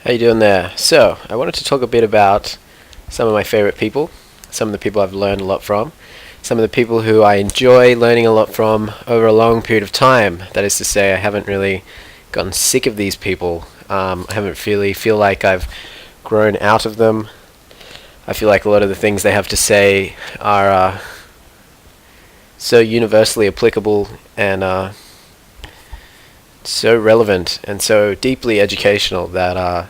How you doing there? So, I wanted to talk a bit about some of my favorite people, some of the people I've learned a lot from, some of the people who I enjoy learning a lot from over a long period of time. That is to say, I haven't really gotten sick of these people. I haven't really feel like I've grown out of them. I feel like a lot of the things they have to say are so universally applicable and so relevant and so deeply educational that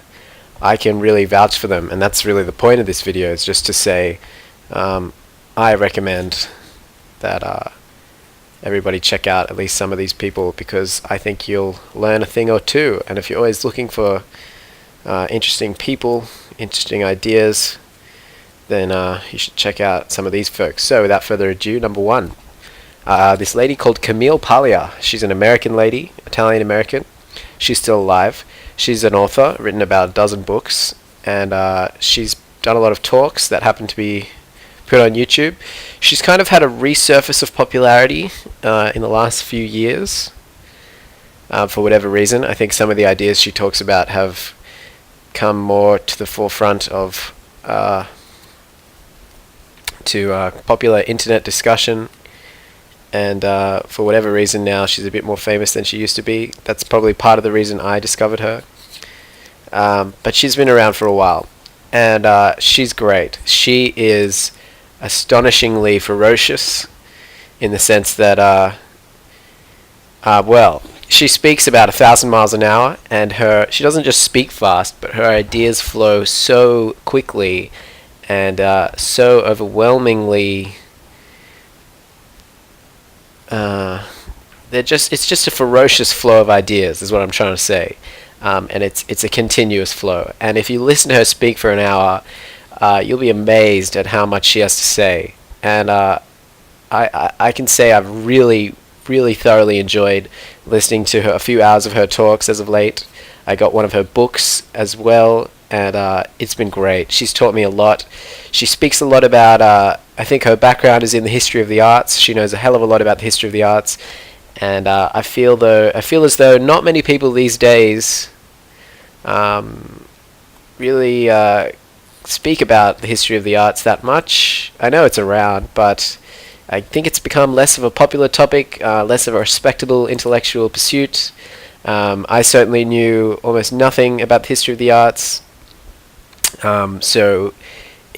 I can really vouch for them. And that's really the point of this video, is just to say I recommend that everybody check out at least some of these people, because I think you'll learn a thing or two. And if you're always looking for interesting people, interesting ideas, then you should check out some of these folks. So without further ado, number one, this lady called Camille Paglia. She's an American lady, Italian American. She's still alive. She's an author, written about a dozen books, and she's done a lot of talks that happen to be put on YouTube. She's kind of had a resurface of popularity in the last few years for whatever reason. I think some of the ideas she talks about have come more to the forefront of popular internet discussion, and for whatever reason now she's a bit more famous than she used to be. That's probably part of the reason I discovered her. But she's been around for a while, and she's great. She is astonishingly ferocious in the sense that, well, she speaks about 1,000 miles an hour, and she doesn't just speak fast, but her ideas flow so quickly and so overwhelmingly. It's just a ferocious flow of ideas, is what I'm trying to say, and it's a continuous flow. And if you listen to her speak for an hour, you'll be amazed at how much she has to say. And I can say I've really thoroughly enjoyed listening to a few hours of her talks as of late. I got one of her books as well, and it's been great. She's taught me a lot. She speaks a lot about, I think her background is in the history of the arts. She knows a hell of a lot about the history of the arts, and I feel as though not many people these days really speak about the history of the arts that much. I know it's around, but I think it's become less of a popular topic, less of a respectable intellectual pursuit. I certainly knew almost nothing about the history of the arts, so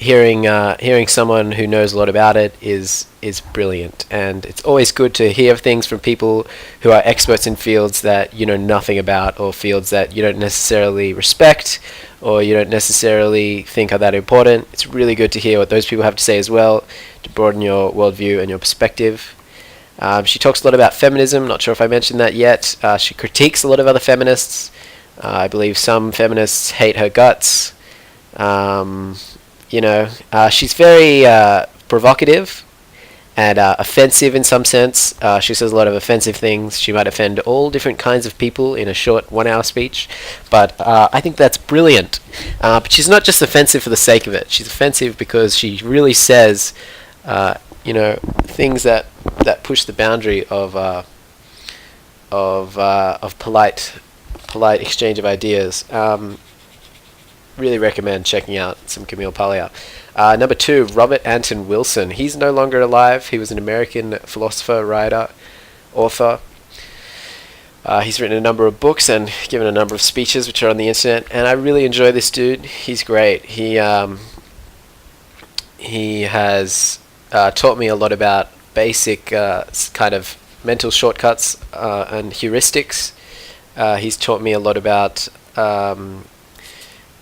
hearing someone who knows a lot about it is brilliant. And it's always good to hear things from people who are experts in fields that you know nothing about, or fields that you don't necessarily respect, or you don't necessarily think are that important. It's really good to hear what those people have to say as well, to broaden your worldview and your perspective. She talks a lot about feminism. Not sure if I mentioned that yet. She critiques a lot of other feminists. I believe some feminists hate her guts. She's very provocative and offensive in some sense. She says a lot of offensive things. She might offend all different kinds of people in a short 1-hour speech, but I think that's brilliant. But she's not just offensive for the sake of it. She's offensive because she really says things that push the boundary of polite exchange of ideas. Really recommend checking out some Camille Paglia. Number two, Robert Anton Wilson. He's no longer alive. He was an American philosopher, writer, author. He's written a number of books and given a number of speeches which are on the internet, and I really enjoy this dude. He's great. He has taught me a lot about basic kind of mental shortcuts and heuristics. He's taught me a lot about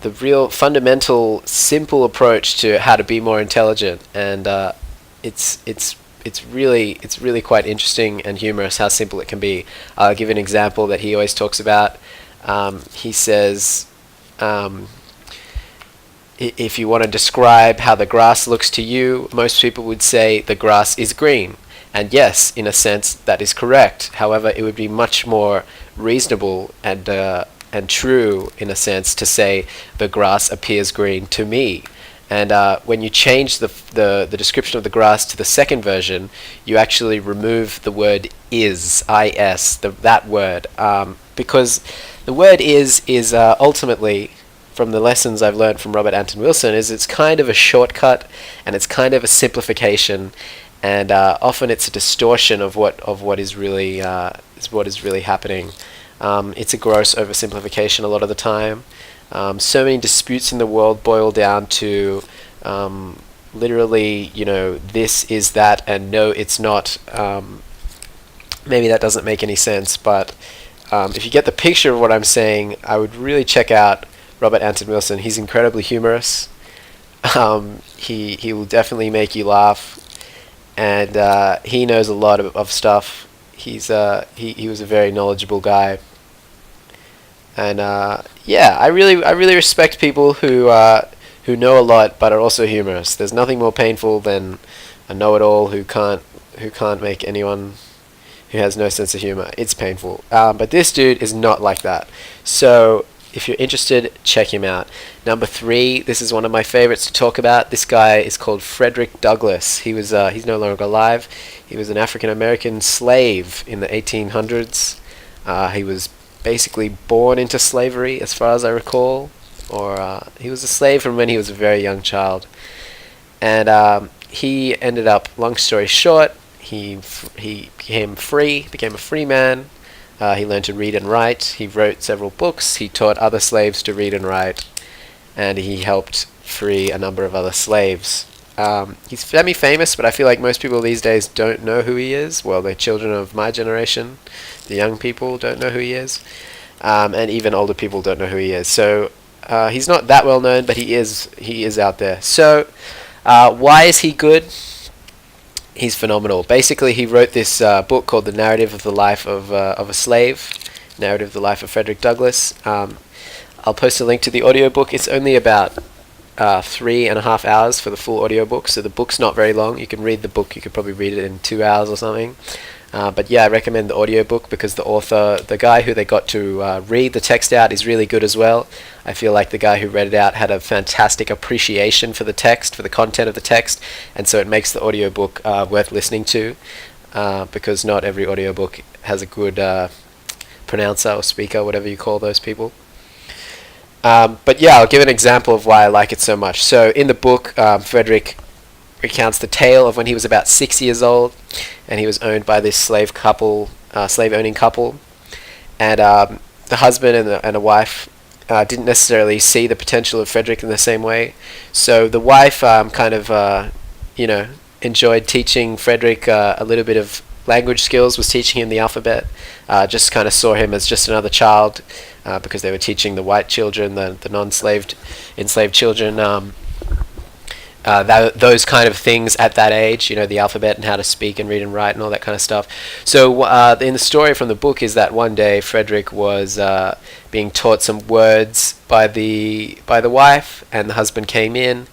the real fundamental, simple approach to how to be more intelligent, and it's really quite interesting and humorous how simple it can be. I'll give an example that he always talks about. He says, if you want to describe how the grass looks to you, most people would say the grass is green. And yes, in a sense, that is correct. However, it would be much more reasonable and true, in a sense, to say the grass appears green to me. And when you change the description of the grass to the second version, you actually remove the word is, that word, because the word is ultimately from the lessons I've learned from Robert Anton Wilson is it's kind of a shortcut, and it's kind of a simplification, and often it's a distortion of what is really happening. It's a gross oversimplification a lot of the time. So many disputes in the world boil down to literally, this is that, and no, it's not. Maybe that doesn't make any sense, but if you get the picture of what I'm saying, I would really check out Robert Anton Wilson. He's incredibly humorous. He will definitely make you laugh, and he knows a lot of stuff. He was a very knowledgeable guy, and I really respect people who know a lot but are also humorous. There's nothing more painful than a know-it-all who can't make anyone who has no sense of humor. It's painful. But this dude is not like that. So if you're interested, check him out. Number 3, this is one of my favorites to talk about. This guy is called Frederick Douglass. He's no longer alive. He was an African American slave in the 1800s. He was basically born into slavery, as far as I recall, or he was a slave from when he was a very young child. And he ended up, long story short, he became a free man. He learned to read and write. He wrote several books. He taught other slaves to read and write, and he helped free a number of other slaves. He's semi-famous, but I feel like most people these days don't know who he is. Well, the children of my generation, the young people, don't know who he is, and even older people don't know who he is. So he's not that well known, but he is out there. So why is he good? He's phenomenal. Basically, he wrote this book called The Narrative of the Life of a Slave, Narrative of the Life of Frederick Douglass. I'll post a link to the audiobook. It's only about 3.5 hours for the full audiobook, so the book's not very long. You can read the book. You could probably read it in 2 hours or something. But yeah, I recommend the audiobook because the author, the guy who they got to read the text out, is really good as well. I feel like the guy who read it out had a fantastic appreciation for the text, for the content of the text, and so it makes the audiobook worth listening to, because not every audiobook has a good pronouncer or speaker, whatever you call those people. But yeah, I'll give an example of why I like it so much. So in the book, Frederick recounts the tale of when he was about 6 years old, and he was owned by this slave-owning couple, and the husband and the wife didn't necessarily see the potential of Frederick in the same way. So the wife enjoyed teaching Frederick a little bit of language skills, was teaching him the alphabet, just kind of saw him as just another child, because they were teaching the white children, the enslaved children, those kind of things at that age, the alphabet and how to speak and read and write and all that kind of stuff. So in the story from the book is that one day Frederick was being taught some words by the wife, and the husband came in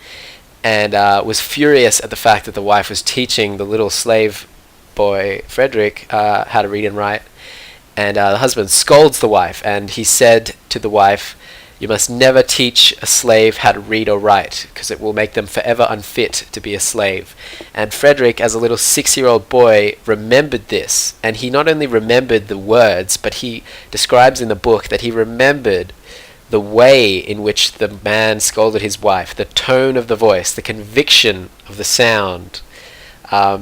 and was furious at the fact that the wife was teaching the little slave boy Frederick how to read and write. And the husband scolds the wife, and he said to the wife, "You must never teach a slave how to read or write, because it will make them forever unfit to be a slave." And Frederick, as a little 6-year-old boy, remembered this. And he not only remembered the words, but he describes in the book that he remembered the way in which the man scolded his wife, the tone of the voice, the conviction of the sound,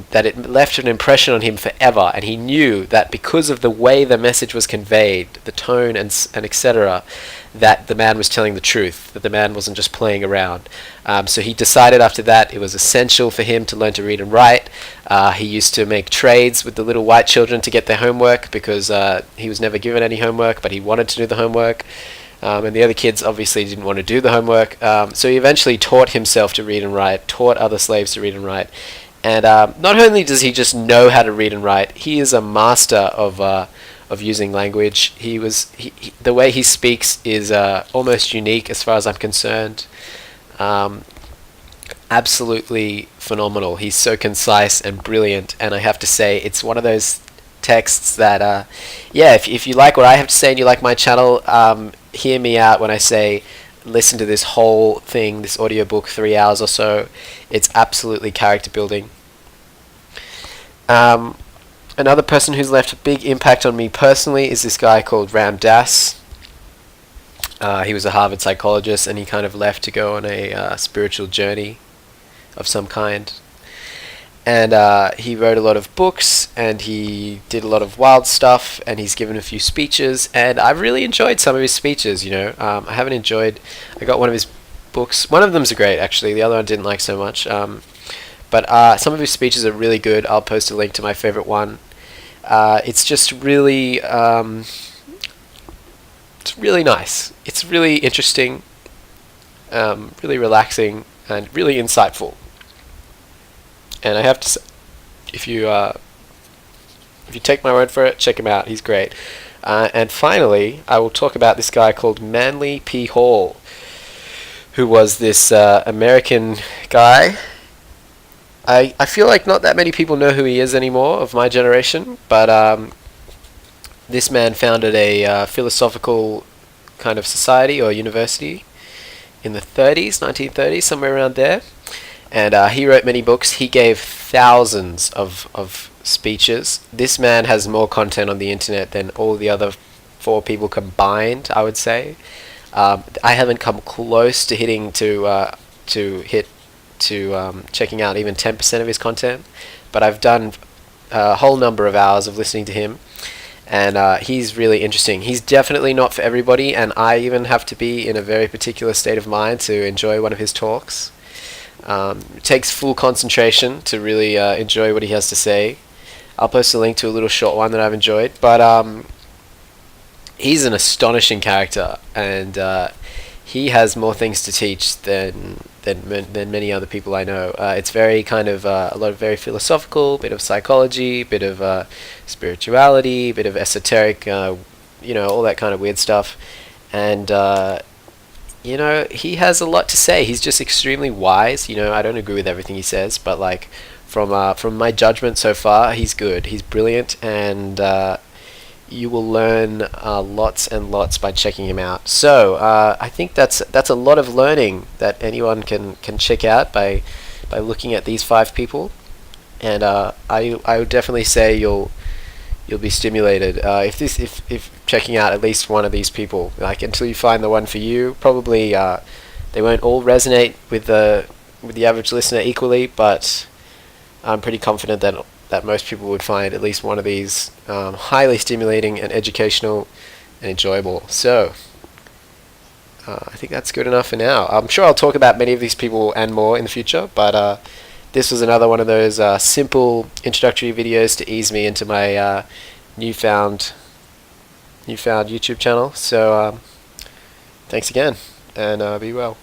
that it left an impression on him forever. And he knew that because of the way the message was conveyed, the tone and etc., that the man was telling the truth, that the man wasn't just playing around. So he decided after that it was essential for him to learn to read and write. He used to make trades with the little white children to get their homework, because he was never given any homework, but he wanted to do the homework. And the other kids obviously didn't want to do the homework. So he eventually taught himself to read and write, taught other slaves to read and write. And not only does he just know how to read and write, he is a master of using language. The way he speaks is almost unique as far as I'm concerned. Absolutely phenomenal. He's so concise and brilliant, and I have to say it's one of those texts that, if you like what I have to say and you like my channel, hear me out when I say listen to this whole thing, this audiobook, 3 hours or so. It's absolutely character building. Another person who's left a big impact on me personally is this guy called Ram Dass. He was a Harvard psychologist, and he kind of left to go on a spiritual journey of some kind. And he wrote a lot of books, and he did a lot of wild stuff, and he's given a few speeches, and I've really enjoyed some of his speeches, you know. I got one of his books. One of them's great, actually. The other one I didn't like so much. But some of his speeches are really good. I'll post a link to my favorite one. It's just really, it's really nice. It's really interesting, really relaxing, and really insightful. And I have to say, if you take my word for it, check him out. He's great. And finally, I will talk about this guy called Manly P. Hall, who was this American guy. I feel like not that many people know who he is anymore of my generation, but this man founded a philosophical kind of society or university in the 1930s, somewhere around there. And he wrote many books. He gave thousands of speeches. This man has more content on the internet than all the other 4 people combined, I would say. I haven't come close to checking out even 10% of his content, but I've done a whole number of hours of listening to him, and he's really interesting. He's definitely not for everybody, and I even have to be in a very particular state of mind to enjoy one of his talks. It takes full concentration to really enjoy what he has to say. I'll post a link to a little short one that I've enjoyed, but he's an astonishing character, and he has more things to teach than many other people I know. It's very kind of a lot of very philosophical, bit of psychology, bit of spirituality, bit of esoteric, you know, all that kind of weird stuff, and you know, he has a lot to say. He's just extremely wise. You know, I don't agree with everything he says, but like from my judgment so far, he's good. He's brilliant, and you will learn lots and lots by checking him out. So I think that's a lot of learning that anyone can check out by looking at these 5 people, and I would definitely say you'll be stimulated if checking out at least one of these people. Like, until you find the one for you, probably they won't all resonate with the average listener equally, but I'm pretty confident that most people would find at least one of these highly stimulating and educational and enjoyable. So I think that's good enough for now. I'm sure I'll talk about many of these people and more in the future, but this was another one of those simple introductory videos to ease me into my newfound YouTube channel. So thanks again, and be well.